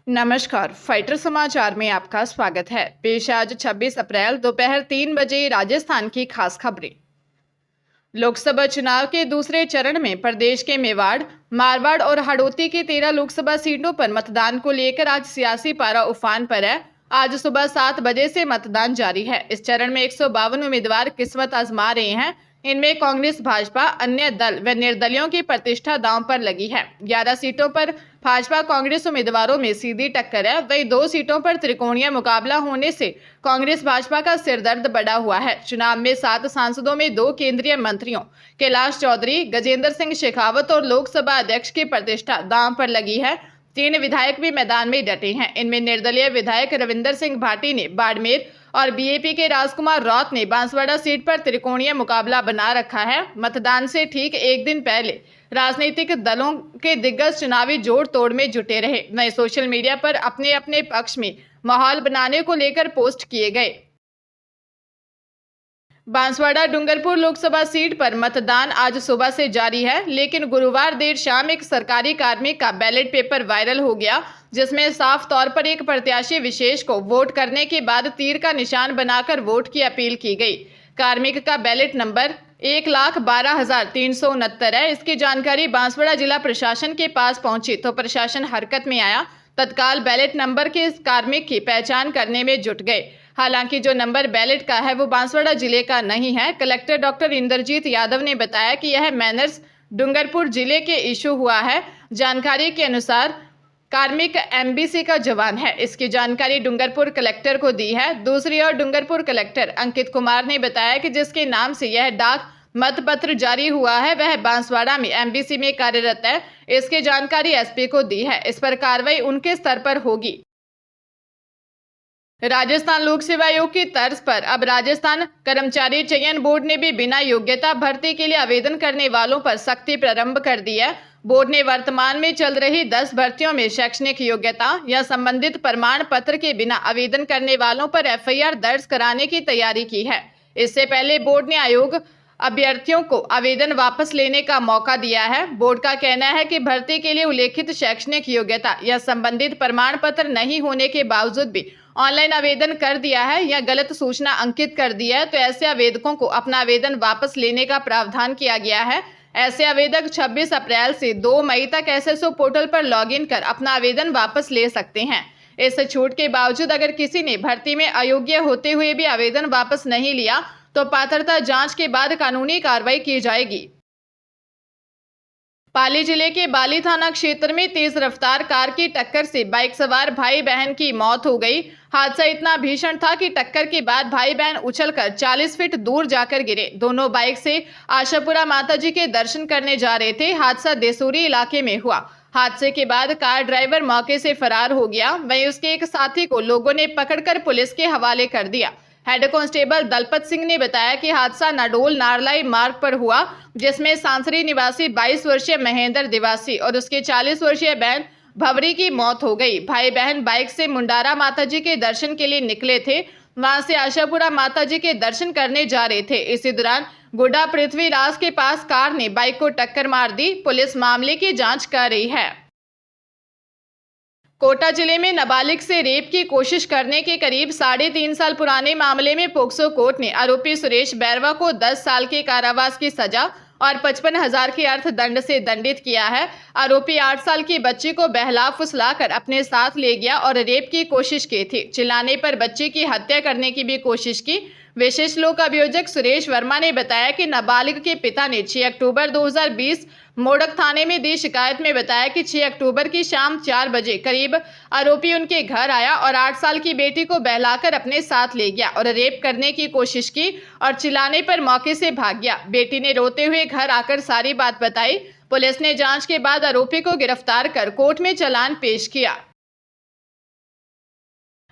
नमस्कार, फाइटर समाचार में आपका स्वागत है। पेश आज 26 अप्रैल दोपहर 3 बजे राजस्थान की खास खबरें। लोकसभा चुनाव के दूसरे चरण में प्रदेश के मेवाड़, मारवाड़ और हड़ौती की 13 लोकसभा सीटों पर मतदान को लेकर आज सियासी पारा उफान पर है। आज सुबह 7 बजे से मतदान जारी है। इस चरण में 152 उम्मीदवार किस्मत आजमा रहे हैं। इनमें कांग्रेस, भाजपा, अन्य दल व निर्दलियों की प्रतिष्ठा दांव पर लगी है। 11 सीटों पर भाजपा कांग्रेस उम्मीदवारों में सीधी टक्कर है। वहीं 2 सीटों पर त्रिकोणीय मुकाबला होने से कांग्रेस भाजपा का सिरदर्द बढ़ा हुआ है। चुनाव में 7 सांसदों में 2 केंद्रीय मंत्रियों कैलाश चौधरी, गजेंद्र सिंह शेखावत और लोकसभा अध्यक्ष की प्रतिष्ठा दांव पर लगी है। 3 विधायक भी मैदान में डटे हैं। इनमें निर्दलीय विधायक रविंदर सिंह भाटी ने बाड़मेर और बीएपी के राजकुमार रौत ने बांसवाड़ा सीट पर त्रिकोणीय मुकाबला बना रखा है। मतदान से ठीक एक दिन पहले राजनीतिक दलों के दिग्गज चुनावी जोड़ तोड़ में जुटे रहे। नए सोशल मीडिया पर अपने अपने पक्ष में माहौल बनाने को लेकर पोस्ट किए गए। बांसवाड़ा डूंगरपुर लोकसभा सीट पर मतदान आज सुबह से जारी है, लेकिन गुरुवार देर शाम एक सरकारी कार्मिक का बैलेट पेपर वायरल हो गया, जिसमें साफ तौर पर एक प्रत्याशी विशेष को वोट करने के बाद तीर का निशान बनाकर वोट की अपील की गई। कार्मिक का बैलेट नंबर 1,12,369 है। इसकी जानकारी बांसवाड़ा जिला प्रशासन के पास पहुंची तो प्रशासन हरकत में आया। तत्काल बैलेट नंबर के इस कार्मिक की पहचान करने में जुट गए। हालांकि जो नंबर बैलेट का है वो बांसवाड़ा जिले का नहीं है। कलेक्टर डॉक्टर इंद्रजीत यादव ने बताया कि यह मैनर्स डूंगरपुर जिले के इशू हुआ है। जानकारी के अनुसार कार्मिक एमबीसी का जवान है। इसकी जानकारी डूंगरपुर कलेक्टर को दी है। दूसरी ओर डूंगरपुर कलेक्टर अंकित कुमार ने बताया कि जिसके नाम से यह डाक मतपत्र जारी हुआ है वह बांसवाड़ा में एमबीसी में कार्यरत है। इसकी जानकारी एसपी को दी है। इस पर कार्रवाई उनके स्तर पर होगी। राजस्थान लोक सेवा आयोग की तर्ज पर अब राजस्थान कर्मचारी चयन बोर्ड ने भी बिना योग्यता भर्ती के लिए आवेदन करने वालों पर सख्ती प्रारंभ कर दी है। बोर्ड ने वर्तमान में चल रही 10 भर्तियों में शैक्षणिक योग्यता या संबंधित प्रमाण पत्र के बिना आवेदन करने वालों पर एफआईआर दर्ज कराने की तैयारी की है। इससे पहले बोर्ड ने आयोग अभ्यर्थियों को आवेदन वापस लेने का मौका दिया है। बोर्ड का कहना है कि भर्ती के लिए उल्लेखित शैक्षणिक योग्यता या संबंधित प्रमाण पत्र नहीं होने के बावजूद भी ऑनलाइन आवेदन कर दिया है या गलत सूचना अंकित कर दी है तो ऐसे आवेदकों को अपना आवेदन वापस लेने का प्रावधान किया गया है। ऐसे आवेदक 26 अप्रैल से 2 मई तक एसएसओ पोर्टल पर लॉगिन कर अपना आवेदन वापस ले सकते हैं। इस छूट के बावजूद अगर किसी ने भर्ती में अयोग्य होते हुए भी आवेदन वापस नहीं लिया तो पात्रता जांच के बाद कानूनी कार्रवाई की जाएगी। पाली जिले के बाली थाना क्षेत्र में तेज रफ्तार कार की टक्कर से बाइक सवार भाई बहन की मौत हो गई। हादसा इतना भीषण था कि टक्कर के बाद भाई बहन उछलकर 40 फीट दूर जाकर गिरे। दोनों बाइक से आशापुरा माताजी के दर्शन करने जा रहे थे। हादसा देसूरी इलाके में हुआ। हादसे के बाद कार ड्राइवर मौके से फरार हो गया। वहीं उसके एक साथी को लोगों ने पकड़कर पुलिस के हवाले कर दिया। हेड कांस्टेबल दलपत सिंह ने बताया कि हादसा नाडोल नारलाई मार्ग पर हुआ, जिसमें सांसरी निवासी 22 वर्षीय महेंद्र दिवासी और उसके 40 वर्षीय बहन भवरी की मौत हो गई। भाई बहन बाइक से मुंडारा माताजी के दर्शन के लिए निकले थे। वहां से आशापुरा माताजी के दर्शन करने जा रहे थे। इसी दौरान गुड्डा पृथ्वीराज के पास कार ने बाइक को टक्कर मार दी। पुलिस मामले की जांच कर रही है। कोटा जिले में नाबालिग से रेप की कोशिश करने के करीब 3.5 साल पुराने मामले में पोक्सो कोर्ट ने आरोपी सुरेश बैरवा को 10 साल के कारावास की सजा और 55,000 के अर्थदंड से दंडित किया है। आरोपी 8 साल की बच्ची को बहला फुसलाकर अपने साथ ले गया और रेप की कोशिश की थी। चिल्लाने पर बच्ची की हत्या करने की भी कोशिश की। विशेष लोक अभियोजक सुरेश वर्मा ने बताया कि नाबालिग के पिता ने 6 अक्टूबर 2020 मोडक थाने में दी शिकायत में बताया कि 6 अक्टूबर की शाम 4 बजे करीब आरोपी उनके घर आया और 8 साल की बेटी को बहलाकर अपने साथ ले गया और रेप करने की कोशिश की और चिल्लाने पर मौके से भाग गया। बेटी ने रोते हुए घर आकर सारी बात बताई। पुलिस ने जांच के बाद आरोपी को गिरफ्तार कर कोर्ट में चालान पेश किया।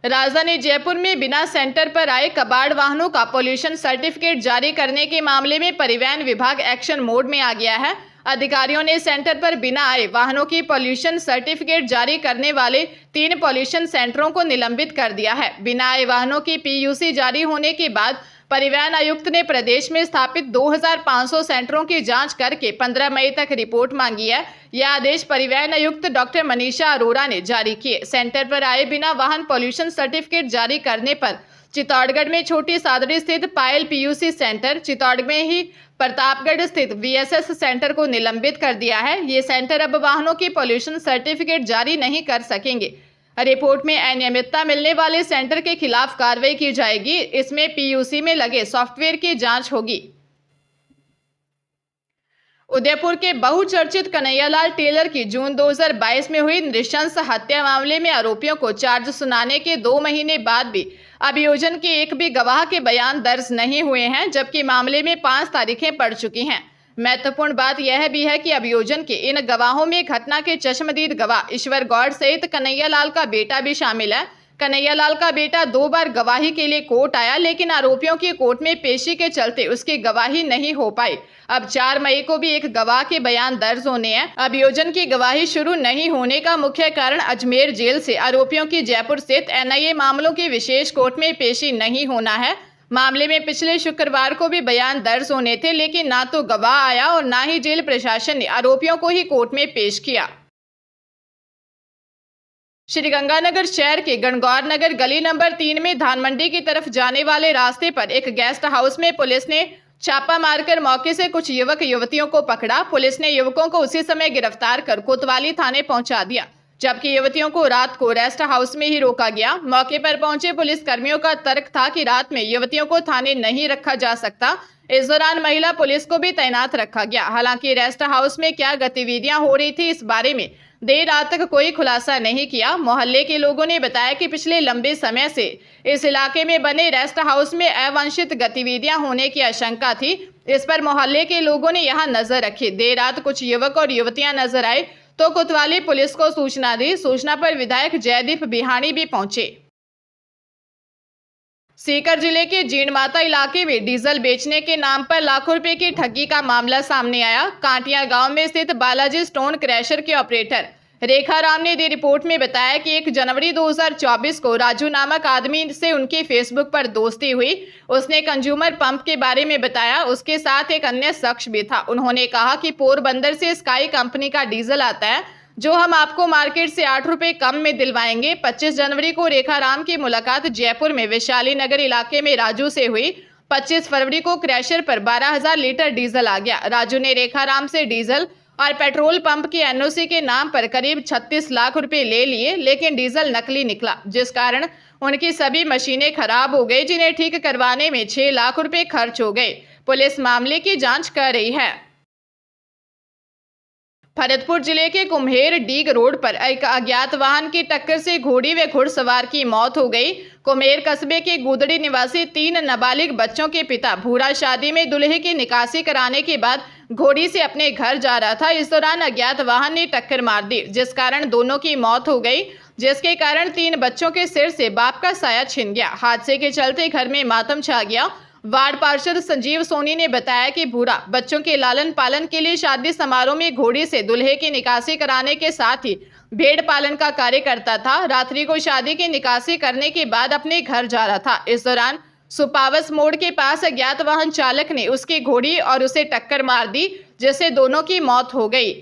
राजधानी जयपुर में बिना सेंटर पर आए कबाड़ वाहनों का पोल्यूशन सर्टिफिकेट जारी करने के मामले में परिवहन विभाग एक्शन मोड में आ गया है। अधिकारियों ने सेंटर पर बिना आए वाहनों की पोल्यूशन सर्टिफिकेट जारी करने वाले 3 पोल्यूशन सेंटरों को निलंबित कर दिया है। बिना आए वाहनों की पीयूसी जारी होने के बाद परिवहन आयुक्त ने प्रदेश में स्थापित 2500 सेंटरों की जांच करके 15 मई तक रिपोर्ट मांगी है। यह आदेश परिवहन आयुक्त डॉक्टर मनीषा अरोड़ा ने जारी किए। सेंटर पर आए बिना वाहन पॉल्यूशन सर्टिफिकेट जारी करने पर चित्तौड़गढ़ में छोटी सादड़ी स्थित पायल पीयूसी सेंटर, चित्तौड़गढ़ में ही प्रतापगढ़ स्थित वीएसएस सेंटर को निलंबित कर दिया है। ये सेंटर अब वाहनों की पॉल्यूशन सर्टिफिकेट जारी नहीं कर सकेंगे। रिपोर्ट में अनियमितता मिलने वाले सेंटर के खिलाफ कार्रवाई की जाएगी। इसमें पीयूसी में लगे सॉफ्टवेयर की जांच होगी। उदयपुर के बहुचर्चित कन्हैयालाल टेलर की जून 2022 में हुई नृशंस हत्या मामले में आरोपियों को चार्ज सुनाने के 2 महीने बाद भी अभियोजन के एक भी गवाह के बयान दर्ज नहीं हुए हैं, जबकि मामले में 5 तारीखें पड़ चुकी हैं। महत्वपूर्ण बात यह भी है कि अभियोजन के इन गवाहों में घटना के चश्मदीद गवाह ईश्वर गौड़ सहित कन्हैयालाल का बेटा भी शामिल है। कन्हैयालाल का बेटा 2 बार गवाही के लिए कोर्ट आया, लेकिन आरोपियों की कोर्ट में पेशी के चलते उसकी गवाही नहीं हो पाई। अब 4 मई को भी एक गवाह के बयान दर्ज होने हैं। अभियोजन की गवाही शुरू नहीं होने का मुख्य कारण अजमेर जेल से आरोपियों की जयपुर स्थित एनआईए मामलों की विशेष कोर्ट में पेशी नहीं होना है। मामले में पिछले शुक्रवार को भी बयान दर्ज होने थे, लेकिन ना तो गवाह आया और ना ही जेल प्रशासन ने आरोपियों को ही कोर्ट में पेश किया। श्रीगंगानगर शहर के गणगौर नगर गली नंबर 3 में धान मंडी की तरफ जाने वाले रास्ते पर एक गेस्ट हाउस में पुलिस ने छापा मारकर मौके से कुछ युवक युवतियों को पकड़ा। पुलिस ने युवकों को उसी समय गिरफ्तार कर कोतवाली थाने पहुंचा दिया, जबकि युवतियों को रात को रेस्ट हाउस में ही रोका गया। मौके पर पहुंचे पुलिस कर्मियों का तर्क था कि रात में युवतियों को थाने नहीं रखा जा सकता। इस दौरान महिला पुलिस को भी तैनात रखा गया। हालांकि रेस्ट हाउस में क्या गतिविधियां हो रही थी, इस बारे में देर रात तक कोई खुलासा नहीं किया। मोहल्ले के लोगों ने बताया कि पिछले लंबे समय से इस इलाके में बने रेस्ट हाउस में अवांछित गतिविधियां होने की आशंका थी। इस पर मोहल्ले के लोगों ने यहां नजर रखी। देर रात कुछ युवक और युवतियां नजर आए तो कोतवाली पुलिस को सूचना दी। सूचना पर विधायक जयदीप बिहानी भी पहुंचे। सीकर जिले के जीणमाता इलाके में डीजल बेचने के नाम पर लाखों रुपए की ठगी का मामला सामने आया। कांटिया गांव में स्थित बालाजी स्टोन क्रैशर के ऑपरेटर रेखा राम ने दी रिपोर्ट में बताया कि 1 जनवरी 2024 को राजू नामक आदमी से उनकी फेसबुक पर दोस्ती हुई। उसने कंज्यूमर पंप के बारे में बताया। उसके साथ एक अन्य शख्स भी था। उन्होंने कहा कि पोरबंदर से स्काई कंपनी का डीजल आता है, जो हम आपको मार्केट से 8 रुपए कम में दिलवाएंगे। 25 जनवरी को रेखा राम की मुलाकात जयपुर में वैशाली नगर इलाके में राजू से हुई। 25 फरवरी को क्रैशर पर 12,000 लीटर डीजल आ गया। राजू ने रेखा राम से डीजल और पेट्रोल पंप की एनओसी के नाम पर करीब 36 लाख रुपए ले लिए, लेकिन डीजल नकली निकला, जिस कारण उनकी सभी मशीनें खराब हो गई, जिन्हें ठीक करवाने में 6 लाख रुपए खर्च हो गए। पुलिस मामले की जांच कर रही है। भरतपुर जिले के कुम्हेर डीग रोड पर एक अज्ञात वाहन की टक्कर से घोड़ी व घुड़सवार की मौत हो गई। कुम्हेर कस्बे के गुदड़ी निवासी 3 नाबालिग बच्चों के पिता भूरा शादी में दुल्हे की निकासी कराने के बाद घोड़ी से अपने घर जा रहा था। इस दौरान अज्ञात वाहन ने टक्कर मार दी, जिस कारण दोनों की मौत हो गई, जिसके कारण 3 बच्चों के सिर से बाप का साया छिन गया। हादसे के चलते घर में मातम छा गया। वार्ड पार्षद संजीव सोनी ने बताया कि भूरा बच्चों के लालन पालन के लिए शादी समारोह में घोड़ी से दुल्हे की निकासी कराने के साथ ही भेड़ पालन का कार्य करता था। रात्रि को शादी की निकासी करने के बाद अपने घर जा रहा था। इस दौरान सुपावस मोड़ के पास अज्ञात वाहन चालक ने उसकी घोड़ी और उसे टक्कर मार दी, जिससे दोनों की मौत हो गई।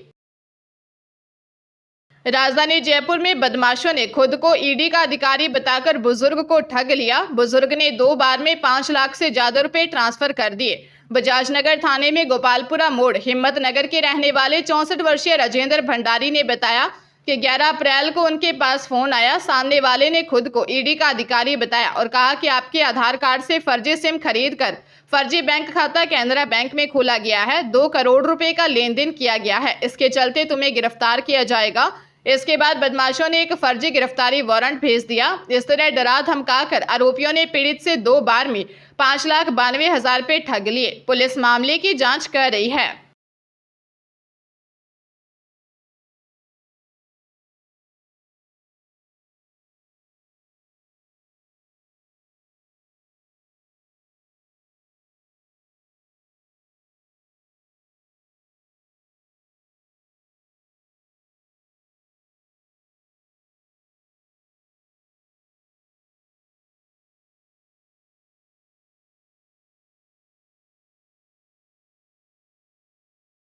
राजधानी जयपुर में बदमाशों ने खुद को ईडी का अधिकारी बताकर बुजुर्ग को ठग लिया। बुजुर्ग ने 2 बार में 5 लाख से ज्यादा रुपए ट्रांसफर कर दिए। बजाजनगर थाने में गोपालपुरा मोड़ हिम्मत नगर के रहने वाले 64 वर्षीय राजेंद्र भंडारी ने बताया कि 11 अप्रैल को उनके पास फोन आया। सामने वाले ने खुद को ईडी का अधिकारी बताया और कहा कि आपके आधार कार्ड से फर्जी सिम खरीद कर फर्जी बैंक खाता कैनरा बैंक में खोला गया है। 2 करोड़ रुपए का लेन देन किया गया है। इसके चलते तुम्हें गिरफ्तार किया जाएगा। इसके बाद बदमाशों ने एक फर्जी गिरफ्तारी वारंट भेज दिया। इस तरह डरा धमकाकर आरोपियों ने पीड़ित से 2 बार में 5,92,000 रुपए ठग लिए। पुलिस मामले की जांच कर रही है।